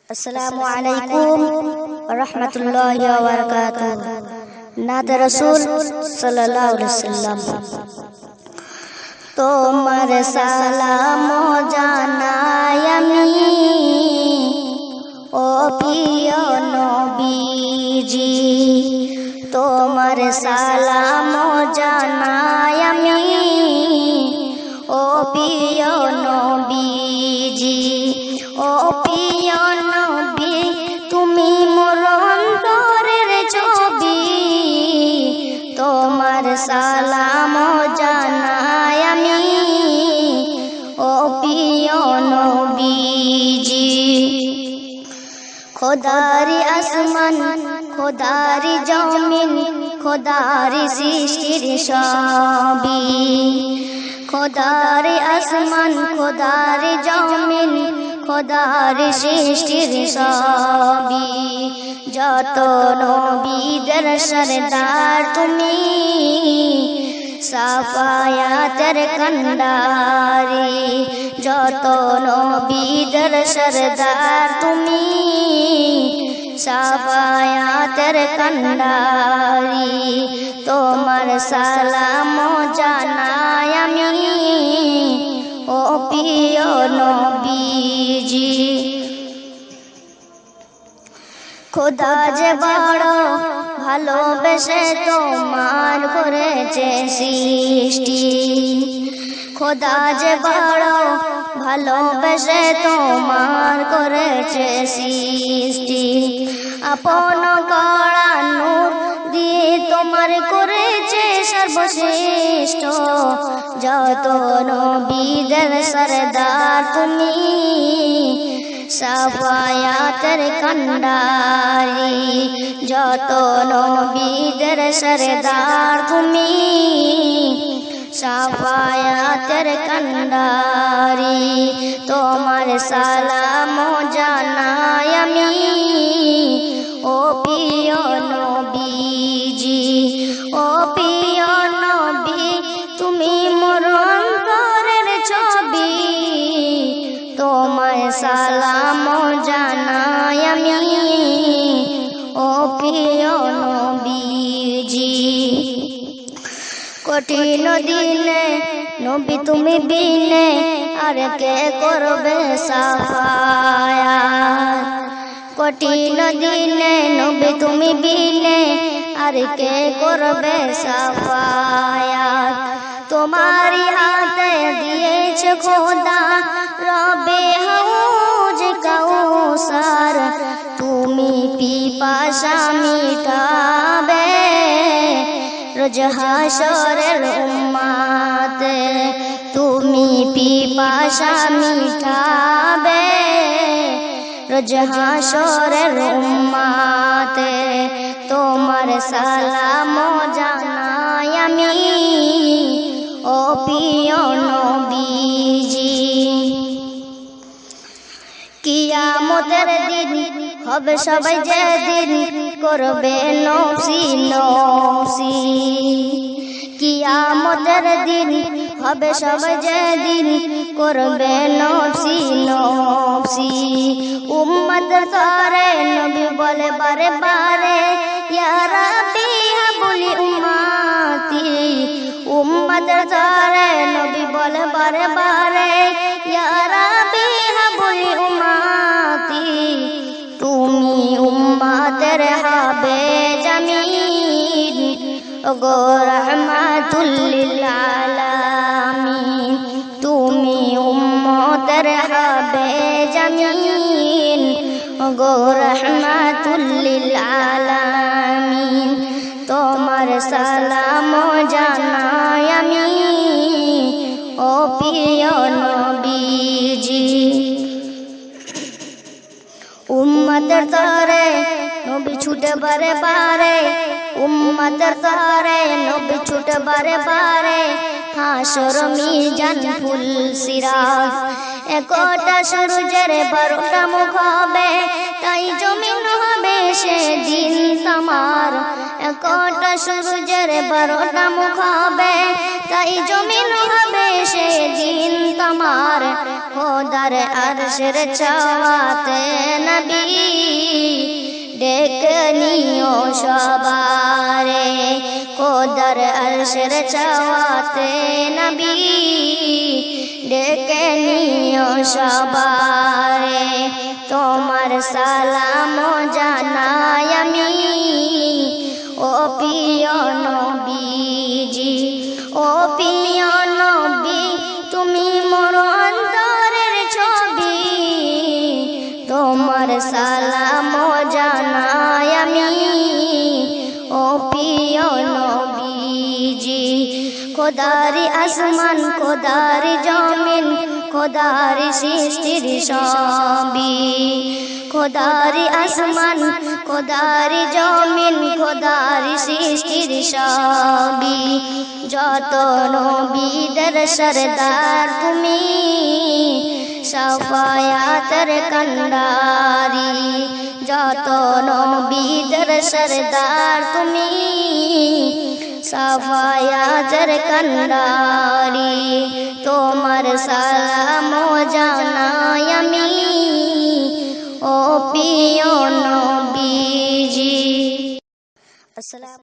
अस्सलामु अलैकुम रहमतुल्लाहि व बरकातुहू। नात रसूल सल्लल्लाहु अलैहि वसल्लम। তোমার সালাম জানাই আমি ও প্রিয় নবীজি, তোমার সালাম জানাই আমি ও প্রিয় নবীজি। ও প্রিয় নবী, তুমি মোর অন্তরের ছবি, তোমার সালাম জানাই আমি ও প্রিয় নবীজি। খোদারি আসমান, খোদারি জমিন, খোদারি সৃষ্টির সবই, খোদারি আসমান, খোদারি জমিন, খোদারি সৃষ্টির সবই। যত নবীদের সরদার তুমি, সাফায়াতের কান্ডারি। যত নবীদের সরদার তুমি, সাফায়াতের কান্ডারি। তোমার সালাম জানাই আমি ও প্রিয় নবীজি। খোদা যে বড় ভালোবেসে তোমার করেছে সৃষ্টি, খোদা যে বড় ভালোবেসে তোমার করেছে সৃষ্টি। আপন করা নূর দিয়ে তোমার করেছে সর্বশ্রেষ্ঠ। যত নবীদের সরদার তুমি, সাফায়াতের কান্ডারি। যত নবীদের সরদার তুমি, সাফায়াতের কান্ডারি। তোমার সালাম জানাই আমি ও প্রিয় নবীজি। ও প্রিয় নবী, তুমি মোর অন্তরের ছবি, তোমার সালাম জানাই আমি ও প্রিয় নবীজি। কঠিন দিনে নবী তুমি বিনে আর কে করবে সাফায়াত। কঠিন দিনে নবী তুমি বিনে আর কে করবে সাফায়াত। তোমারই হাতে দিয়েছে খোদা রবে হাউজ কাউসার। তুমি পিপাসা মিটাবে রোজ হাশরের উম্মতে। তুমি পিপাসা মিটাবে রোজ হাশরের উম্মতে। তোমার সালাম জানাই আমি ও প্রিয় নবীজি। কিয়ামতের দিন হবে সবাই যেদিন করবে নফসি নফসি। কিয়ামতের দিন হবে সবাই যেদিন করবে নফসি নফসি। উম্মত তরে নবী বলে বারে বারে, ইয়া রাব্বি হাবলি উম্মতি। উম্মত তরে নবী বলে বারে বারে, ইয়া রাব্বি হাবলি উম্মতি। তুমি উম্মতের হবে জামিন ওগো রহমাতুল লিল আলামিন। তুমি উম্মতের হবে জামিন ওগো রহমাতুল লিল আলামিন। তোমার সালাম জানাই আমি ও প্রিয় নবীজি। উম্মতের তরে নবী ছুটে বারে বারে, উম্মতের তরে নবী ছুটে বারে বারে। হাসর মিজান ফুল সিরাত, একটা সূর্যের 12টা মুখ হবে, তাই জমিন হবে সেদিন তামার। একটা সূর্যের 12টা মুখ হবে, তাই জমিন হবে সেদিন তামার। খোদার আরশের ছাওয়াতে নবী আরশের চাওয়াতে নবী ডেকে নিও সবারে তোমার সালাম জানাই আমি ও প্রিয় নবীজি ও প্রিয় নবী তুমি মোর অন্তরের ছবি তোমার সালাম জানাই আমি ও প্রিয় নবীজি খোদারি আসমান খোদারি জমিন খোদারি সৃষ্টির সবই খোদারি আসমান খোদারি জমিন খোদারি সৃষ্টির সবই যত নবীদের সরদার তুমি সাফায়াতের কান্ডারি যত নবীদের সরদার তুমি সাফায়াতের কান্ডারি তোমার সালাম জানাই আমি ও প্রিয় নবীজি। আসসালাম।